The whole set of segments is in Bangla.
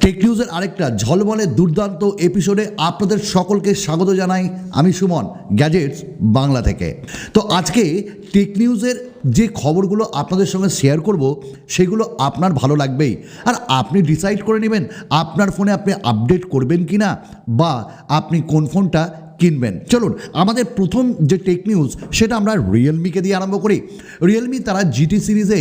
টেক নিউজের আরেকটা ঝলমলে দুর্দান্ত এপিসোডে আপনাদের সকলকে স্বাগত জানাই। আমি সুমন, গ্যাজেটস বাংলা থেকে। তো আজকে টেক নিউজের যে খবরগুলো আপনাদের সঙ্গে শেয়ার করব সেগুলো আপনার ভালো লাগবেই, আর আপনি ডিসাইড করে নেবেন আপনার ফোনে আপনি আপডেট করবেন কি না, বা আপনি কোন ফোনটা কিনবেন। চলুন আমাদের প্রথম যে টেক নিউজ সেটা আমরা রিয়েলমিকে দিয়ে আরম্ভ করি। রিয়েলমি তারা জিটি সিরিজে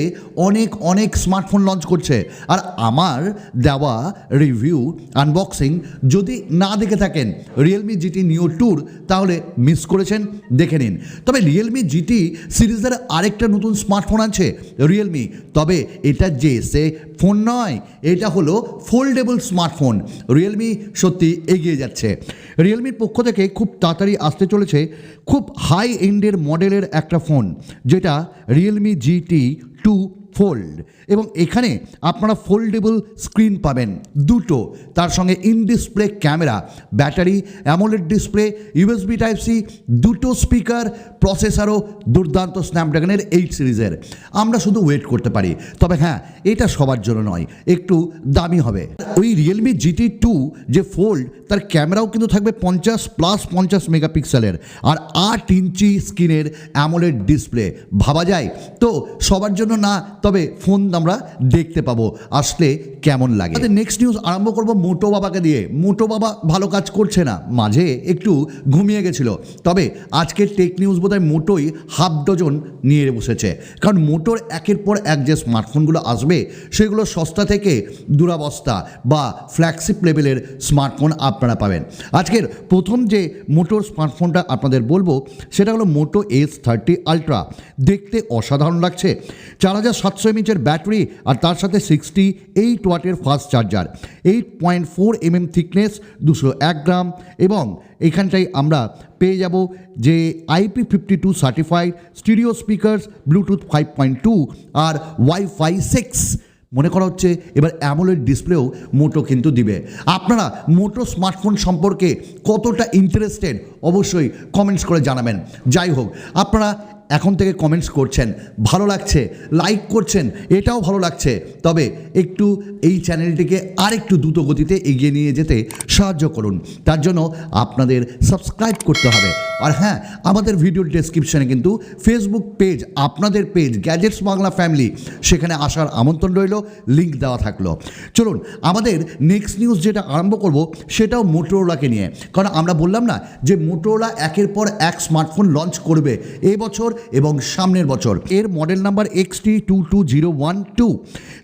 অনেক স্মার্টফোন লঞ্চ করছে, আর আমার দেওয়া রিভিউ আনবক্সিং যদি না দেখে থাকেন রিয়েলমি জিটি নিও টুর, তাহলে মিস করেছেন, দেখে নিন। তবে রিয়েলমি জিটি সিরিজের আরেকটা নতুন স্মার্টফোন আছে রিয়েলমি, তবে এটা যে সে ফোন নয়, এটা হলো ফোল্ডেবল স্মার্টফোন। রিয়েলমি সত্যি এগিয়ে যাচ্ছে। রিয়েলমির পক্ষ থেকে খুব তাড়াতাড়ি আসতে চলেছে খুব হাই এন্ডের মডেলের একটা ফোন, যেটা রিয়েলমি জিটি 2 ফোল্ড, এবং এখানে আপনারা ফোল্ডেবল স্ক্রিন পাবেন দুটো, তার সঙ্গে in display camera, battery, AMOLED display, USB type C, দুটো স্পিকার, প্রসেসরও দুর্দান্ত স্ন্যাপড্রাগনের 8 সিরিজের। আমরা শুধু ওয়েট করতে পারি। তবে হ্যাঁ, এটা সবার জন্য নয়, একটু দামি হবে। ওই রিয়েলমি জিটি 2 যে ফোল্ড, তার ক্যামেরাও কিন্তু থাকবে 50+50 মেগাপিক্সেলের, আর 8 ইঞ্চি স্ক্রিনের অ্যামোলেড ডিসপ্লে। ভাবা যায় তো? সবার জন্য না, তবে ফোন আমরা দেখতে পাবো আসলে কেমন লাগে। নেক্সট নিউজ আরম্ভ করব মোটো বাবাকে দিয়ে। মোটো বাবা ভালো কাজ করছে না, মাঝে একটু ঘুমিয়ে গেছিল। তবে আজকের টেক নিউজ বোধহয় মোটোই হাফ ডজন নিয়ে বসেছে, কারণ মোটোর একের পর এক যে স্মার্টফোনগুলো আসবে সেগুলো সস্তা থেকে দুরাবস্থা বা ফ্ল্যাগশিপ লেভেলের স্মার্টফোন আপনারা পাবেন। আজকের প্রথম যে মোটোর স্মার্টফোনটা আপনাদের বলবো সেটা হলো মোটো S30 আলট্রা। দেখতে অসাধারণ লাগছে। 4700 এমএইচের ব্যাটারি, আর তার সাথে 68 ওয়াটের fast charger, 8.4 mm thickness, 201 gram, এবং এখানটাই আমরা পেয়ে যাব যে IP52 certified, stereo speakers, Bluetooth 5.2 আর ওয়াইফাই 6। মনে করা হচ্ছে এবার অ্যামোলেড ডিসপ্লেও মোটো কিন্তু দিবে। আপনারা মোটো স্মার্টফোন সম্পর্কে কতটা ইন্টারেস্টেড অবশ্যই কমেন্টস করে জানাবেন। যাই হোক, আপনারা এখন থেকে কমেন্টস করছেন, ভালো লাগছে, লাইক করছেন, এটাও ভালো লাগছে। তবে একটু এই চ্যানেলটিকে আরেকটু দ্রুত গতিতে এগিয়ে নিয়ে যেতে সাহায্য করুন। তার জন্য আপনাদের সাবস্ক্রাইব করতে হবে। আর হ্যাঁ, আমাদের ভিডিওর ডেসক্রিপশানে কিন্তু ফেসবুক পেজ, আপনাদের পেজ গ্যাজেটস বাংলা ফ্যামিলি, সেখানে আসার আমন্ত্রণ রইল, লিঙ্ক দেওয়া থাকলো। চলুন আমাদের নেক্সট নিউজ যেটা আরম্ভ করব সেটাও মোটোরোলাকে নিয়ে, কারণ আমরা বললাম না যে মোটোরোলা একের পর এক স্মার্টফোন লঞ্চ করবে এবছর এবং সামনের বছর। এর মডেল নাম্বার XT22012,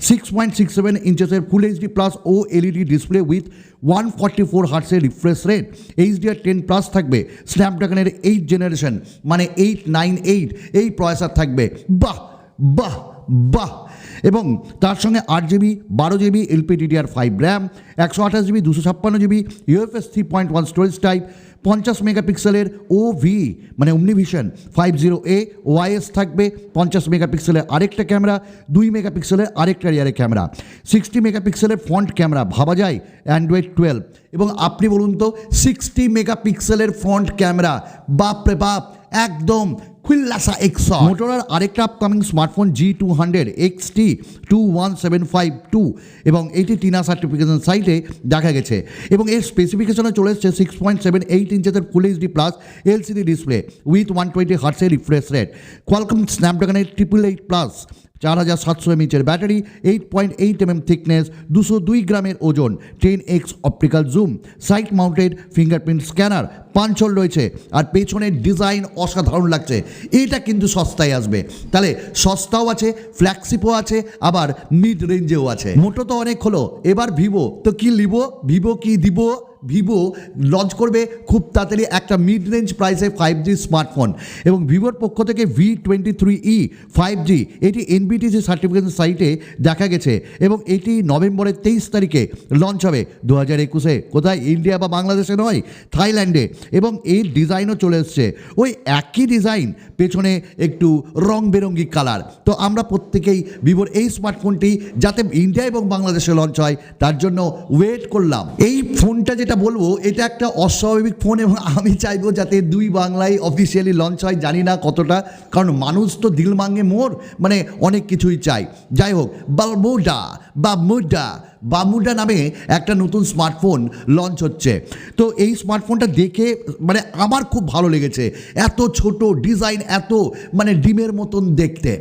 6.67 ইঞ্চেসের full HD plus OLED display with 144 হার্টসের রিফ্রেশ রেট, HDR10+ থাকবে, স্ন্যাপড্রাগনের 8th জেনারেশন মানে 898 এই প্রসেসর থাকবে। বাহ বাহ বাহ! এবং তার সঙ্গে 8GB 12GB LPDDR5 RAM, 128GB 256GB UFS 3.1 storage type, 50 মেগাপিক্সেলের OV মানে অমনিভিশন 50A OIS থাকবে, 50 মেগাপিক্সেলের আরেকটা ক্যামেরা, 2 মেগাপিক্সেলের আরেকটা রিয়ারের ক্যামেরা, 60 মেগাপিক্সেলের ফ্রন্ট ক্যামেরা। ভাবা যায় অ্যান্ড্রয়েড 12, এবং আপনি বলুন তো 60 মেগাপিক্সেলের ফ্রন্ট ক্যামেরা, বাপরে বাপ, একদম খুল্লাসা এক্সা। মোটোরোলার আরেকটা আপকামিং স্মার্টফোন G200 XT21752, এবং এটি টিনা সার্টিফিকেশন সাইটে দেখা গেছে, এবং এর স্পেসিফিকেশনে চলে এসছে 6.78 ইঞ্চেসের full HD plus LCD display with 120 হার্টসের রিফ্রেশ রেট, কোয়ালকম স্ন্যাপড্রাগনের 888+, 4700 এমএইচের ব্যাটারি, 8.8 mm থিকনেস, 202 গ্রামের ওজন, 10x optical zoom, side mounted fingerprint scanner, পাঞ্চল রয়েছে, আর পেছনের ডিজাইন অসাধারণ লাগছে। এটা কিন্তু সস্তায় আসবে, তাহলে সস্তাও আছে, ফ্ল্যাগশিপও আছে, আবার মিড রেঞ্জেও আছে। মোটো তো অনেক হলো, এবার ভিভো তো কি লিব, ভিভো কি দিব। ভিভো লঞ্চ করবে খুব তাড়াতাড়ি একটা মিড রেঞ্জ প্রাইসে 5G স্মার্টফোন, এবং ভিভোর পক্ষ থেকে V23e 5G, এটি NBTC সার্টিফিকেশন সাইটে দেখা গেছে, এবং এটি নভেম্বরের 23 তারিখে লঞ্চ হবে 2021-এ। কোথায়? ইন্ডিয়া বা বাংলাদেশে নয়, থাইল্যান্ডে। এবং এর ডিজাইনও চলে এসছে, ওই একই ডিজাইন, পেছনে একটু রং বেরঙ্গি কালার। তো আমরা প্রত্যেকেই ভিভোর এই স্মার্টফোনটি যাতে ইন্ডিয়া এবং বাংলাদেশে লঞ্চ হয় তার জন্য ওয়েট করলাম। এই ফোনটা যেটা বলবো, এটা একটা অস্বাভাবিক ফোন, এবং আমি চাইবো যাতে দুই বাংলায় অফিসিয়ালি লঞ্চ হয়। জানি না কতটা, কারণ মানুষ তো দিল মাঙ্গে মোর, মানে অনেক কিছুই চাই। যাই হোক, বারমুডা বামুডা নামে একটা নতুন স্মার্টফোন লঞ্চ হচ্ছে। তো এই স্মার্টফোনটা দেখে মানে আমার খুব ভালো লেগেছে, এত ছোট ডিজাইন, এত মানে ডিমের মতন দেখতে।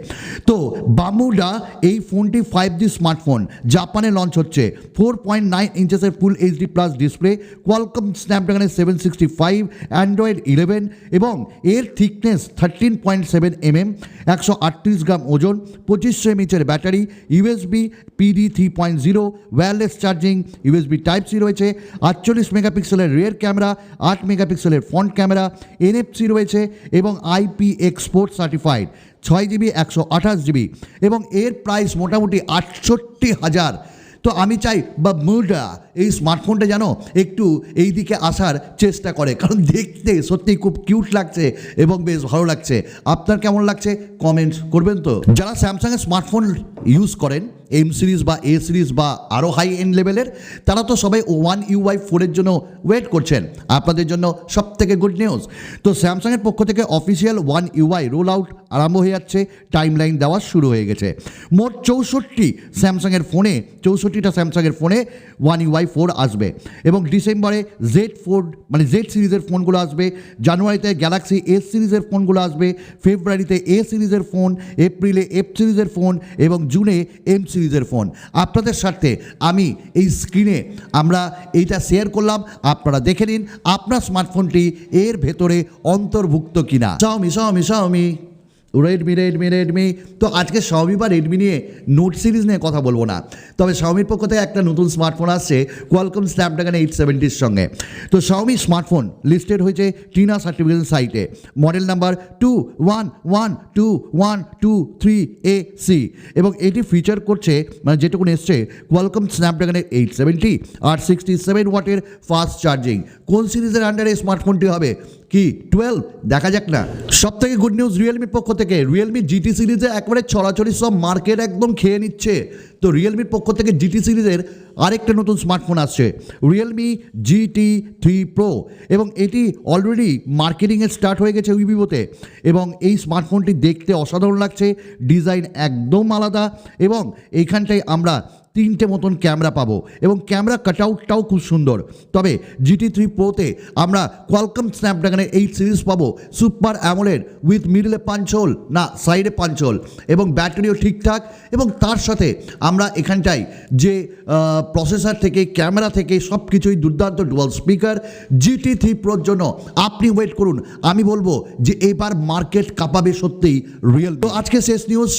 তো বামুডা এই ফোনটি 5G স্মার্টফোন, জাপানে লঞ্চ হচ্ছে। 4.9 ইঞ্চেসের full HD plus display, Qualcomm স্ন্যাপড্রাগনের 765, অ্যান্ড্রয়েড 11 এবং এর থিকনেস 13.7 mm, 138 গ্রাম ওজন, 2500 mAh battery, USB PD 3.0, wireless charging, USB type C রয়েছে, 48 মেগাপিক্সেলের রিয়ার ক্যামেরা, 8 মেগাপিক্সেলের ফ্রন্ট ক্যামেরা, NFC রয়েছে এবং IP export certified, 6GB 128GB এবং এর প্রাইস মোটামুটি 68,000। তো আমি চাই বামুডা এই স্মার্টফোনটা যেন একটু এই দিকে আসার চেষ্টা করে, কারণ দেখতে সত্যিই খুব কিউট লাগছে এবং বেশ ভালো লাগছে। আপনার কেমন লাগছে কমেন্ট করবেন। তো যারা স্যামসাংয়ের স্মার্টফোন ইউজ করেন, M সিরিজ বা A সিরিজ বা আরও হাই এন্ড লেভেলের, তারা তো সবাই One UI 4 জন্য ওয়েট করছেন। আপনাদের জন্য সবথেকে গুড নিউজ, তো স্যামসাংয়ের পক্ষ থেকে official One UI roll out আরম্ভ হয়ে যাচ্ছে, টাইমলাইন দেওয়া শুরু হয়ে গেছে। মোট 64টা স্যামসাংয়ের ফোনে One UI 4 আসবে এবং ডিসেম্বরে Z4 মানে Z সিরিজের ফোনগুলো আসবে, জানুয়ারিতে গ্যালাক্সি S সিরিজের ফোনগুলো আসবে, ফেব্রুয়ারিতে A সিরিজের ফোন, এপ্রিলে F সিরিজের ফোন এবং জুনে M সিরিজের ফোন। আপনাদের স্বার্থে আমি এই স্ক্রিনে আমরা এইটা শেয়ার করলাম, আপনারা দেখে নিন আপনার স্মার্টফোনটি এর ভেতরে অন্তর্ভুক্ত কিনা। Xiaomi Redmi. তো আজকে Xiaomi বা রেডমি নিয়ে নোট সিরিজ নিয়ে কথা বলবো না, তবে Xiaomiর পক্ষ থেকে একটা নতুন স্মার্টফোন আসছে কোয়ালকম স্ন্যাপড্রাগন 870-র সঙ্গে। তো Xiaomi স্মার্টফোন লিস্টেড হয়েছে টিনা সার্টিফিকেশন সাইটে, মডেল নাম্বার 211223AC এবং এটি ফিচার করছে মানে যেটুকুন এসছে কোয়ালকম স্ন্যাপড্রাগনের 870 আর 67 ওয়াটের ফাস্ট চার্জিং। কোন সিরিজের আন্ডারে স্মার্টফোনটি হবে কি 12 দেখা যাক না। সব থেকে গুড নিউজ রিয়েলমির পক্ষ থেকে, রিয়েলমি জিটি সিরিজে একবারে ছড়াছড়ি সব মার্কেট একদম খেয়ে নিচ্ছে। তো রিয়েলমির পক্ষ থেকে জিটি সিরিজের আরেকটা নতুন স্মার্টফোন আসছে, রিয়েলমি GT3 Pro এবং এটি অলরেডি মার্কেটিংয়ে স্টার্ট হয়ে গেছে উইভিওতে এবং এই স্মার্টফোনটি দেখতে অসাধারণ লাগছে, ডিজাইন একদম আলাদা এবং এইখানটায় আমরা 3টে মতন ক্যামেরা পাবো এবং ক্যামেরা কাটআউটটাও খুব সুন্দর। তবে GT3 Proতে আমরা কোয়ালকম স্ন্যাপড্রাগনের 8 সিরিজ পাবো, সুপার অ্যামোলেড উইথ মিডলে পাঞ্চ হোল না সাইডে পাঞ্চ হোল এবং ব্যাটারিও ঠিকঠাক এবং তার সাথে আমরা এখানটায় যে প্রসেসর থেকে ক্যামেরা থেকে সব কিছুই দুর্দান্ত ডুয়াল স্পিকার। GT3 Proর জন্য আপনি ওয়েট করুন, আমি বলবো যে এবার মার্কেট কাঁপাবে সত্যিই রিয়েল। তো আজকে শেষ নিউজ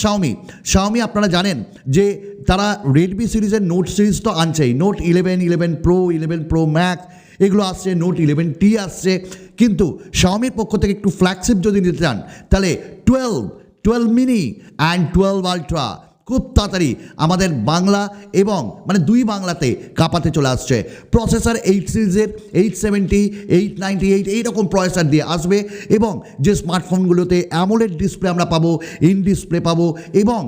Xiaomi আপনারা জানেন যে তারা রেডমি সিরিজের নোট সিরিজ তো আনছেই, নোট 11 Pro 11 Pro Max এগুলো আসছে, নোট 11T আসছে, কিন্তু Xiaomiর পক্ষ থেকে একটু ফ্ল্যাগশিপ যদি নিতে চান তাহলে 12 মিনি অ্যান্ড 12 আলট্রা খুব তাড়াতাড়ি আমাদের বাংলা এবং মানে দুই বাংলাতে কাঁপাতে চলে আসছে। প্রসেসর 8 সিরিজের 870 898 এইরকম প্রসেসর দিয়ে আসবে এবং যে স্মার্টফোনগুলোতে অ্যামোলেড ডিসপ্লে আমরা পাবো, ইন ডিসপ্লে পাবো এবং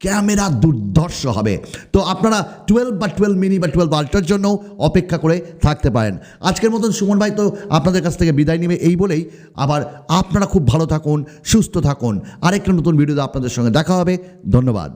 ক্যামেরা দুর্ধর্ষ হবে। তো আপনারা 12 মিনি বা 12 আলট্রার জন্য অপেক্ষা করে থাকতে পারেন। আজকের মতন সুমন ভাই তো আপনাদের কাছ থেকে বিদায় নেবে এই বলেই, আবার আপনারা খুব ভালো থাকুন, সুস্থ থাকুন, আরেকটা নতুন ভিডিওতে আপনাদের সঙ্গে দেখা হবে। ধন্যবাদ।